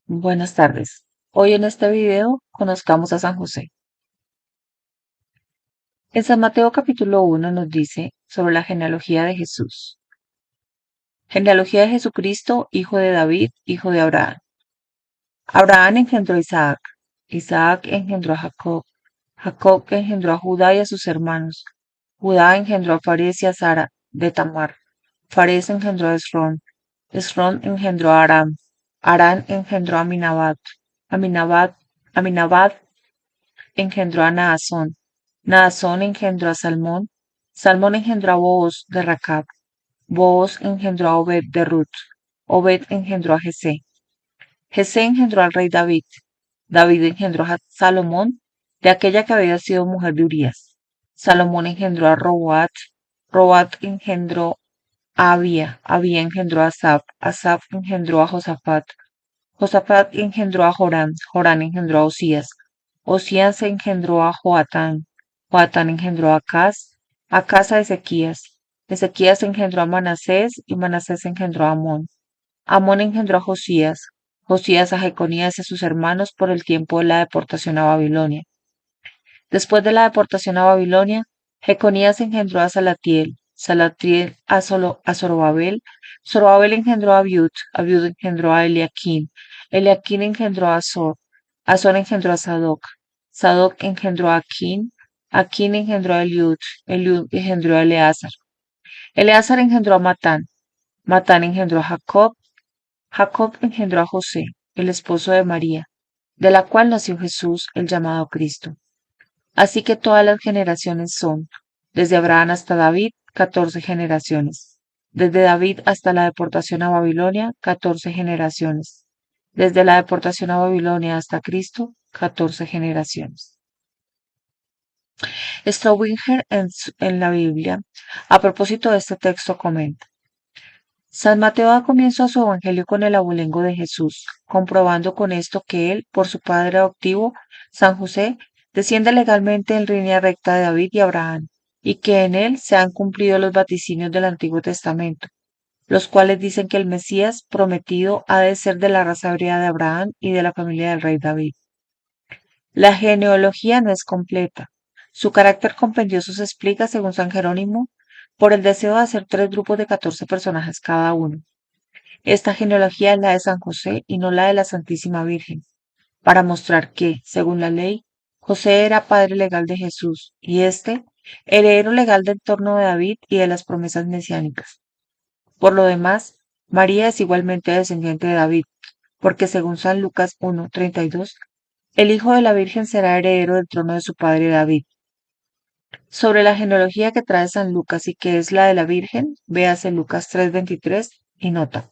Buenas tardes. Hoy en este video conozcamos a San José. En San Mateo capítulo 1 nos dice sobre la genealogía de Jesús. Genealogía de Jesucristo, hijo de David, hijo de Abraham. Abraham engendró a Isaac. Isaac engendró a Jacob. Jacob engendró a Judá y a sus hermanos. Judá engendró a Fares y a Zara de Tamar. Fares engendró a Esrón. Esrón engendró a Aram. Aram engendró a Aminabad. Aminabad engendró a Naasón. Naasón engendró a Salmón. Salmón engendró a Booz de Racab. Booz engendró a Obed de Ruth. Obed engendró a Jesé. Jesé engendró al rey David. David engendró a Salomón, de aquella que había sido mujer de Urías. Salomón engendró a Roboat. Roboat engendró a Abía. Abía engendró a Asaph. Asaph engendró a Josafat. Josafat engendró a Jorán. Jorán engendró a Osías. Osías engendró a Joatán. Joatán engendró a Acaz. Acaz a Ezequías. Ezequías engendró a Manasés y Manasés engendró a Amón. Amón engendró a Josías. Josías a Jeconías y a sus hermanos por el tiempo de la deportación a Babilonia. Después de la deportación a Babilonia, Jeconías engendró a Salatiel. Salatiel a Zorobabel. Zorobabel engendró a Abiud. Abiud engendró a Eliaquín. Eliaquín engendró a Azor. Azor engendró a Sadoc. Sadoc engendró a Aquín. Aquín engendró a Eliud. Eliud engendró a Eleazar. Eleazar engendró a Matán. Matán engendró a Jacob. Jacob engendró a José, el esposo de María, de la cual nació Jesús, el llamado Cristo. Así que todas las generaciones son, desde Abraham hasta David, 14 generaciones. Desde David hasta la deportación a Babilonia, 14 generaciones. Desde la deportación a Babilonia hasta Cristo, 14 generaciones. Straubinger en la Biblia, a propósito de este texto, comenta. San Mateo da comienzo a su evangelio con el abolengo de Jesús, comprobando con esto que él, por su padre adoptivo, San José, desciende legalmente en línea recta de David y Abraham, y que en él se han cumplido los vaticinios del Antiguo Testamento, los cuales dicen que el Mesías prometido ha de ser de la raza hebrea de Abraham y de la familia del rey David. La genealogía no es completa. Su carácter compendioso se explica, según San Jerónimo, por el deseo de hacer tres grupos de 14 personajes cada uno. Esta genealogía es la de San José y no la de la Santísima Virgen, para mostrar que, según la ley, José era padre legal de Jesús y éste, heredero legal del trono de David y de las promesas mesiánicas. Por lo demás, María es igualmente descendiente de David, porque según San Lucas 1:32, el hijo de la Virgen será heredero del trono de su padre David. Sobre la genealogía que trae San Lucas y que es la de la Virgen, véase Lucas 3:23 y nota.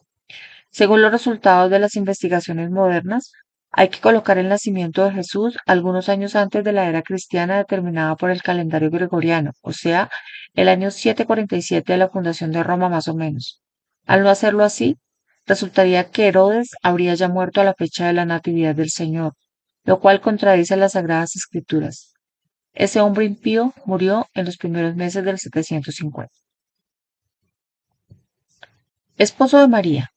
Según los resultados de las investigaciones modernas, hay que colocar el nacimiento de Jesús algunos años antes de la era cristiana determinada por el calendario gregoriano, o sea, el año 747 de la fundación de Roma más o menos. Al no hacerlo así, resultaría que Herodes habría ya muerto a la fecha de la Natividad del Señor, lo cual contradice las Sagradas Escrituras. Ese hombre impío murió en los primeros meses del 750. Esposo de María,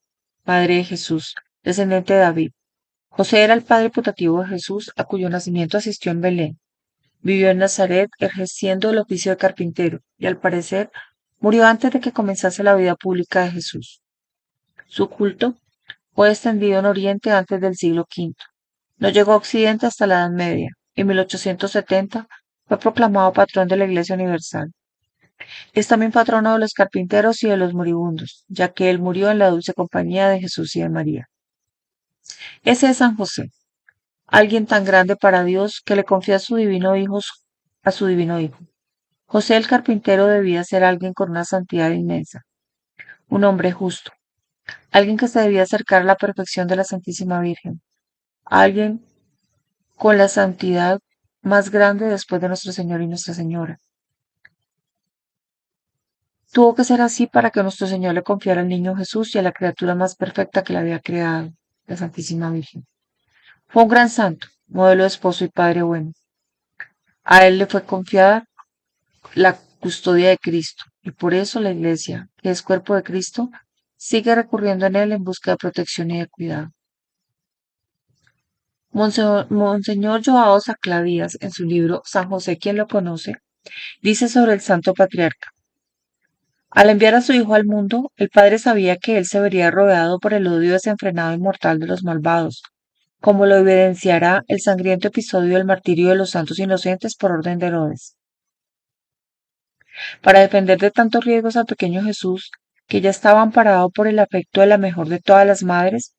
padre de Jesús, descendiente de David. José era el padre putativo de Jesús, a cuyo nacimiento asistió en Belén. Vivió en Nazaret ejerciendo el oficio de carpintero y, al parecer, murió antes de que comenzase la vida pública de Jesús. Su culto fue extendido en Oriente antes del siglo V. No llegó a Occidente hasta la Edad Media. En 1870 fue proclamado patrón de la Iglesia Universal. Es también patrono de los carpinteros y de los moribundos, ya que él murió en la dulce compañía de Jesús y de María. Ese es San José, alguien tan grande para Dios que le confía a su divino hijo. José el carpintero debía ser alguien con una santidad inmensa, un hombre justo, alguien que se debía acercar a la perfección de la Santísima Virgen, alguien con la santidad más grande después de nuestro Señor y Nuestra Señora. Tuvo que ser así para que nuestro Señor le confiara al niño Jesús y a la criatura más perfecta que le había creado, la Santísima Virgen. Fue un gran santo, modelo de esposo y padre bueno. A él le fue confiada la custodia de Cristo, y por eso la Iglesia, que es cuerpo de Cristo, sigue recurriendo en él en busca de protección y de cuidado. Monseñor Joao Sacladías, en su libro San José, ¿quién lo conoce?, dice sobre el santo patriarca: al enviar a su hijo al mundo, el padre sabía que él se vería rodeado por el odio desenfrenado y mortal de los malvados, como lo evidenciará el sangriento episodio del martirio de los santos inocentes por orden de Herodes. Para defender de tantos riesgos al pequeño Jesús, que ya estaba amparado por el afecto de la mejor de todas las madres,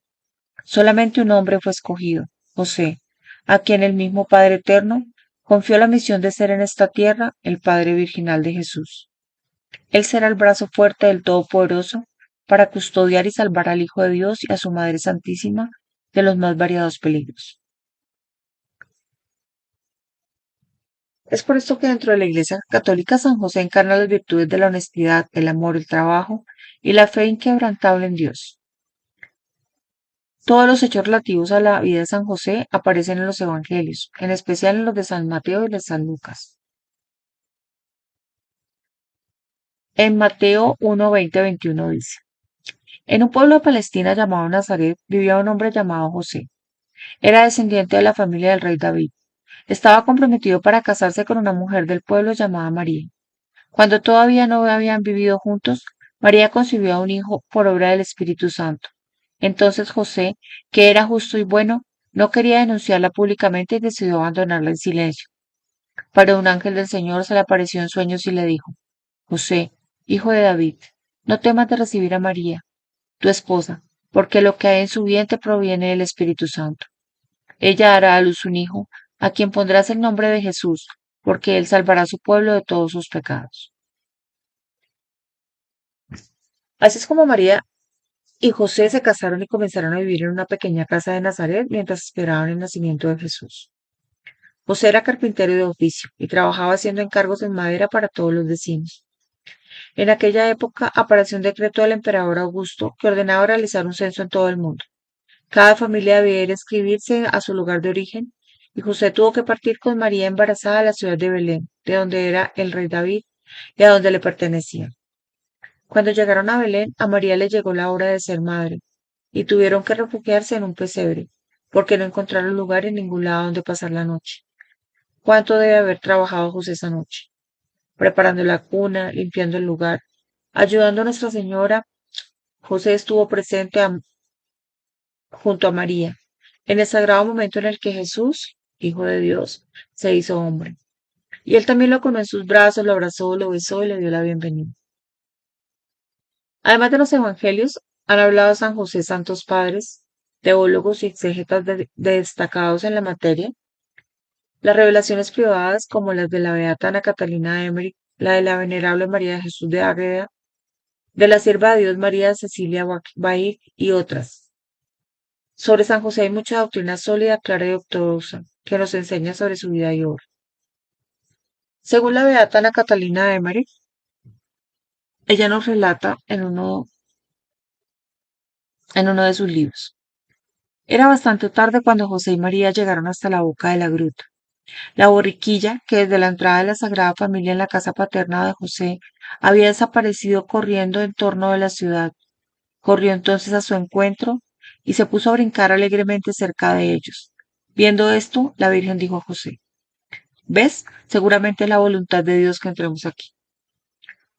solamente un hombre fue escogido, José, a quien el mismo Padre Eterno confió la misión de ser en esta tierra el Padre Virginal de Jesús. Él será el brazo fuerte del Todopoderoso para custodiar y salvar al Hijo de Dios y a su Madre Santísima de los más variados peligros. Es por esto que dentro de la Iglesia Católica San José encarna las virtudes de la honestidad, el amor, el trabajo y la fe inquebrantable en Dios. Todos los hechos relativos a la vida de San José aparecen en los Evangelios, en especial en los de San Mateo y de San Lucas. En Mateo 1, 20-21 dice: en un pueblo de Palestina llamado Nazaret vivía un hombre llamado José. Era descendiente de la familia del rey David. Estaba comprometido para casarse con una mujer del pueblo llamada María. Cuando todavía no habían vivido juntos, María concibió a un hijo por obra del Espíritu Santo. Entonces José, que era justo y bueno, no quería denunciarla públicamente y decidió abandonarla en silencio. Pero un ángel del Señor se le apareció en sueños y le dijo: José, hijo de David, no temas de recibir a María, tu esposa, porque lo que hay en su vientre proviene del Espíritu Santo. Ella dará a luz un hijo, a quien pondrás el nombre de Jesús, porque él salvará a su pueblo de todos sus pecados. Así es como María y José se casaron y comenzaron a vivir en una pequeña casa de Nazaret mientras esperaban el nacimiento de Jesús. José era carpintero de oficio y trabajaba haciendo encargos en madera para todos los vecinos. En aquella época apareció un decreto del emperador Augusto que ordenaba realizar un censo en todo el mundo. Cada familia debía ir a inscribirse a su lugar de origen, y José tuvo que partir con María embarazada a la ciudad de Belén, de donde era el rey David y a donde le pertenecía. Cuando llegaron a Belén, a María le llegó la hora de ser madre, y tuvieron que refugiarse en un pesebre, porque no encontraron lugar en ningún lado donde pasar la noche. ¿Cuánto debe haber trabajado José esa noche? Preparando la cuna, limpiando el lugar, ayudando a Nuestra Señora. José estuvo presente junto a María, en el sagrado momento en el que Jesús, Hijo de Dios, se hizo hombre. Y él también lo acunó en sus brazos, lo abrazó, lo besó y le dio la bienvenida. Además de los evangelios, han hablado San José santos padres, teólogos y exégetas destacados en la materia. Las revelaciones privadas, como las de la beata Ana Catalina de Emmerich, la de la venerable María de Jesús de Ágreda, de la sierva de Dios María Cecilia Baik y otras. Sobre San José hay mucha doctrina sólida, clara y ortodoxa, que nos enseña sobre su vida y obra. Según la beata Ana Catalina de Emmerich, ella nos relata en uno de sus libros. Era bastante tarde cuando José y María llegaron hasta la boca de la gruta. La borriquilla, que desde la entrada de la Sagrada Familia en la casa paterna de José había desaparecido corriendo en torno de la ciudad, corrió entonces a su encuentro y se puso a brincar alegremente cerca de ellos. Viendo esto, la Virgen dijo a José: ¿ves? Seguramente es la voluntad de Dios que entremos aquí.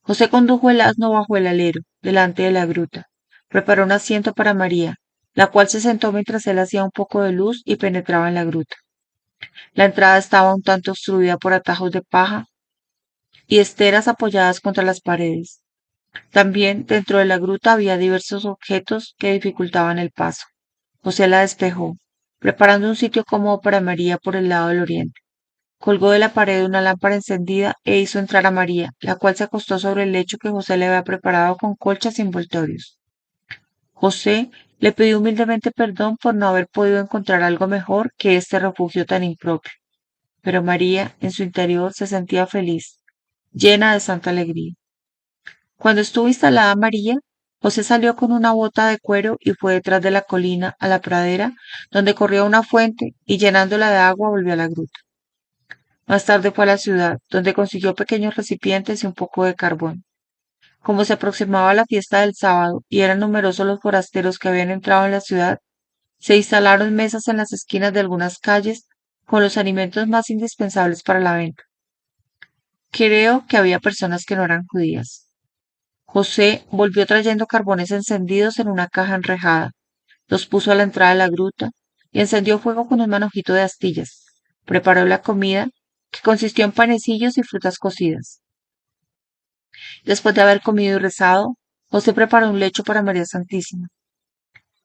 José condujo el asno bajo el alero, delante de la gruta. Preparó un asiento para María, la cual se sentó mientras él hacía un poco de luz y penetraba en la gruta. La entrada estaba un tanto obstruida por atajos de paja y esteras apoyadas contra las paredes. También dentro de la gruta había diversos objetos que dificultaban el paso. José la despejó, preparando un sitio cómodo para María por el lado del oriente. Colgó de la pared una lámpara encendida e hizo entrar a María, la cual se acostó sobre el lecho que José le había preparado con colchas y envoltorios. José le pidió humildemente perdón por no haber podido encontrar algo mejor que este refugio tan impropio. Pero María, en su interior, se sentía feliz, llena de santa alegría. Cuando estuvo instalada María, José salió con una bota de cuero y fue detrás de la colina a la pradera, donde corría una fuente, y llenándola de agua volvió a la gruta. Más tarde fue a la ciudad, donde consiguió pequeños recipientes y un poco de carbón. Como se aproximaba la fiesta del sábado y eran numerosos los forasteros que habían entrado en la ciudad, Se instalaron mesas en las esquinas de algunas calles con los alimentos más indispensables para la venta. Creo que había personas que no eran judías. José volvió trayendo carbones encendidos en una caja enrejada, los puso a la entrada de la gruta y encendió fuego con un manojito de astillas. Preparó la comida, que consistió en panecillos y frutas cocidas. Después de haber comido y rezado, José preparó un lecho para María Santísima.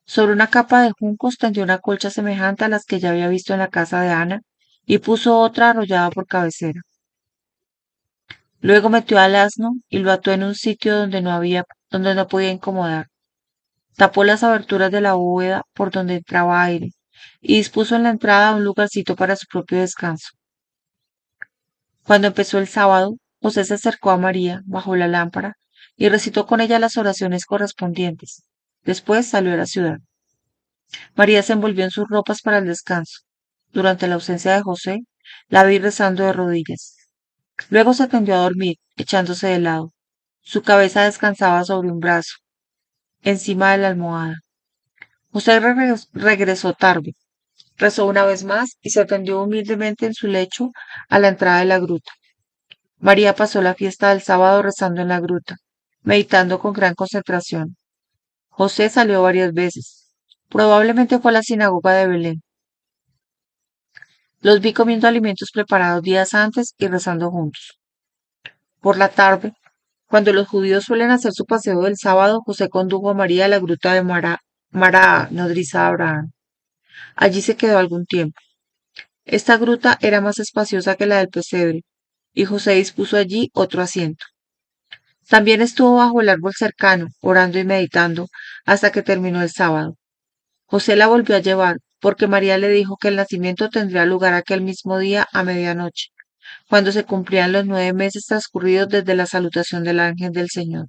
Sobre una capa de juncos tendió una colcha semejante a las que ya había visto en la casa de Ana y puso otra arrollada por cabecera. Luego metió al asno y lo ató en un sitio donde no podía incomodar. Tapó las aberturas de la bóveda por donde entraba aire y dispuso en la entrada un lugarcito para su propio descanso. Cuando empezó el sábado, José se acercó a María bajo la lámpara y recitó con ella las oraciones correspondientes. Después salió a la ciudad. María se envolvió en sus ropas para el descanso. Durante la ausencia de José, la vi rezando de rodillas. Luego se tendió a dormir, echándose de lado. Su cabeza descansaba sobre un brazo, encima de la almohada. José regresó tarde. Rezó una vez más y se tendió humildemente en su lecho a la entrada de la gruta. María pasó la fiesta del sábado rezando en la gruta, meditando con gran concentración. José salió varias veces. Probablemente fue a la sinagoga de Belén. Los vi comiendo alimentos preparados días antes y rezando juntos. Por la tarde, cuando los judíos suelen hacer su paseo del sábado, José condujo a María a la gruta de Mara, nodriza de Abraham. Allí se quedó algún tiempo. Esta gruta era más espaciosa que la del pesebre, y José dispuso allí otro asiento. También estuvo bajo el árbol cercano, orando y meditando, hasta que terminó el sábado. José la volvió a llevar, porque María le dijo que el nacimiento tendría lugar aquel mismo día a medianoche, cuando se cumplían los 9 meses transcurridos desde la salutación del ángel del Señor.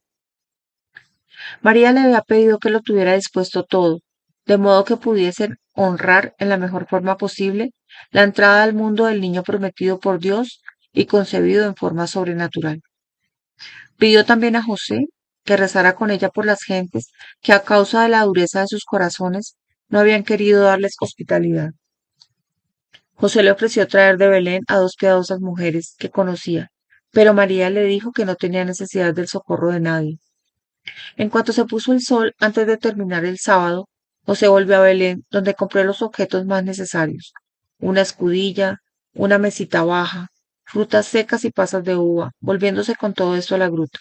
María le había pedido que lo tuviera dispuesto todo, de modo que pudiesen honrar en la mejor forma posible la entrada al mundo del niño prometido por Dios y concebido en forma sobrenatural. Pidió también a José que rezara con ella por las gentes que a causa de la dureza de sus corazones no habían querido darles hospitalidad. José le ofreció traer de Belén a dos piadosas mujeres que conocía, pero María le dijo que no tenía necesidad del socorro de nadie. En cuanto se puso el sol antes de terminar el sábado, José volvió a Belén, donde compró los objetos más necesarios: una escudilla, una mesita baja, frutas secas y pasas de uva, volviéndose con todo esto a la gruta.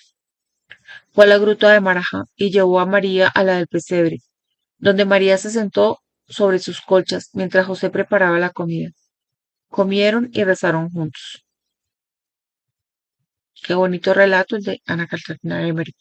Fue a la gruta de Maraja y llevó a María a la del pesebre, donde María se sentó sobre sus colchas mientras José preparaba la comida. Comieron y rezaron juntos. Qué bonito relato el de Ana Catalina de Emery.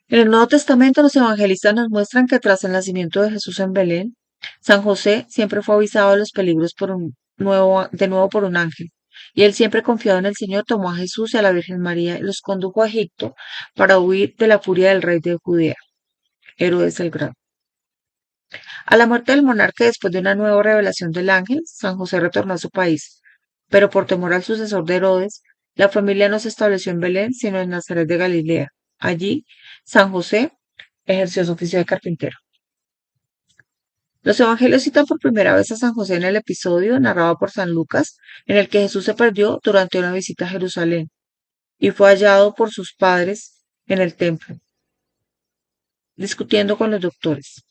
En el Nuevo Testamento, los evangelistas nos muestran que tras el nacimiento de Jesús en Belén, San José siempre fue avisado de los peligros de nuevo por un ángel, y él, siempre confiado en el Señor, tomó a Jesús y a la Virgen María y los condujo a Egipto para huir de la furia del rey de Judea, Herodes el Grande. A la muerte del monarca, después de una nueva revelación del ángel, San José retornó a su país, pero por temor al sucesor de Herodes, la familia no se estableció en Belén, sino en Nazaret de Galilea. Allí, San José ejerció su oficio de carpintero. Los evangelios citan por primera vez a San José en el episodio narrado por San Lucas, en el que Jesús se perdió durante una visita a Jerusalén y fue hallado por sus padres en el templo, discutiendo con los doctores.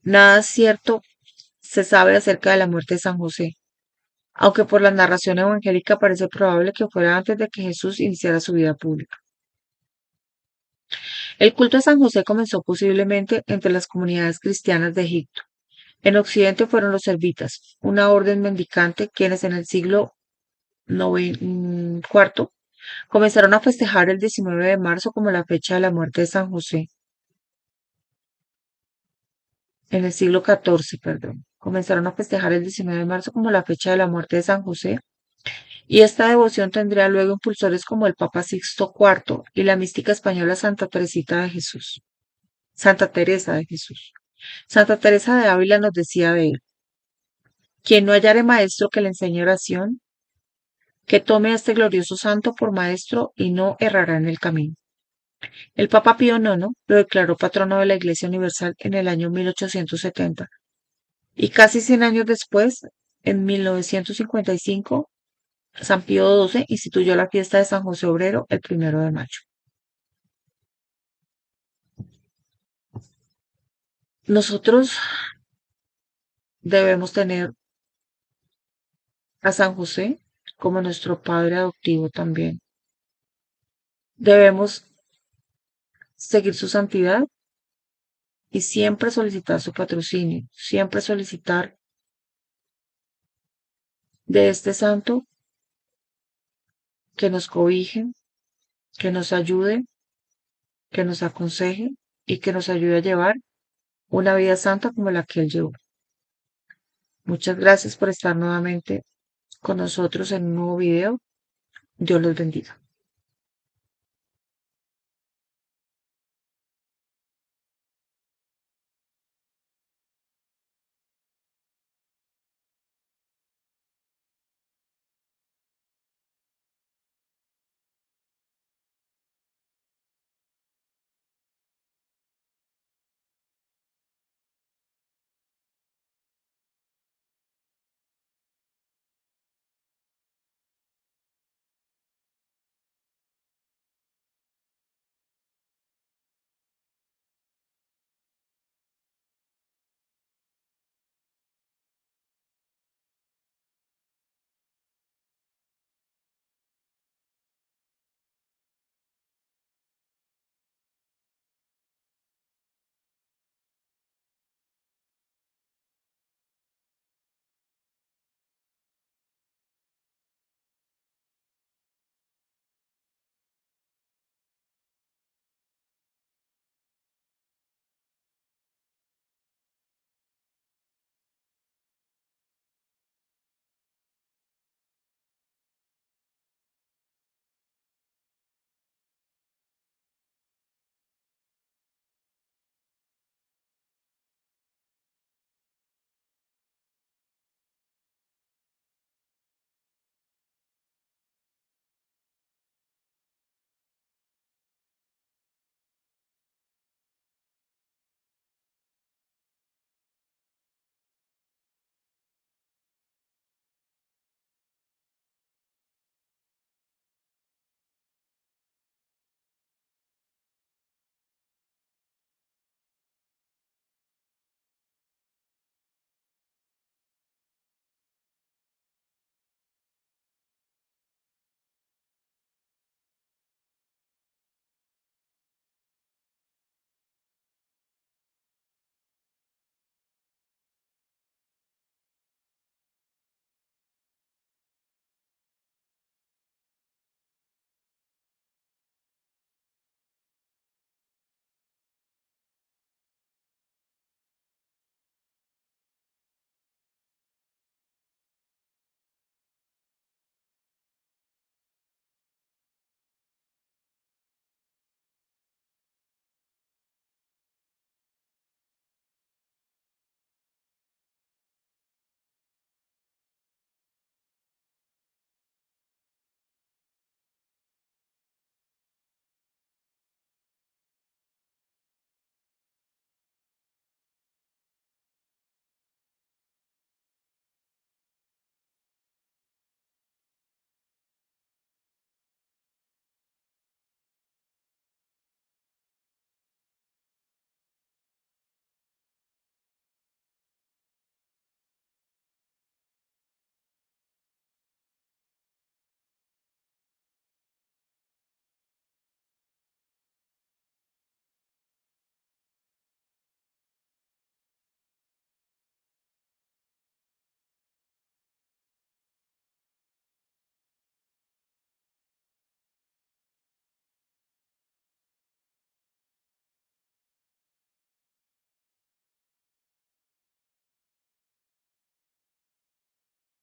Nada cierto se sabe acerca de la muerte de San José, aunque por la narración evangélica parece probable que fuera antes de que Jesús iniciara su vida pública. El culto a San José comenzó posiblemente entre las comunidades cristianas de Egipto. En Occidente fueron los servitas, una orden mendicante quienes en el siglo IV comenzaron a festejar el 19 de marzo como la fecha de la muerte de San José. En el siglo XIV, perdón, comenzaron a festejar el 19 de marzo como la fecha de la muerte de San José, y esta devoción tendría luego impulsores como el Papa Sixto IV y la mística española Santa Teresa de Jesús. Santa Teresa de Ávila nos decía de él: quien no hallare maestro que le enseñe oración, que tome a este glorioso santo por maestro y no errará en el camino. El Papa Pío IX lo declaró patrono de la Iglesia Universal en el año 1870 y casi 100 años después, en 1955, San Pío XII instituyó la fiesta de San José Obrero el 1 de mayo. Nosotros debemos tener a San José como nuestro padre adoptivo también. Debemos seguir su santidad y siempre solicitar su patrocinio, siempre solicitar de este santo que nos cobije, que nos ayude, que nos aconseje y que nos ayude a llevar una vida santa como la que él llevó. Muchas gracias por estar nuevamente con nosotros en un nuevo video. Dios los bendiga.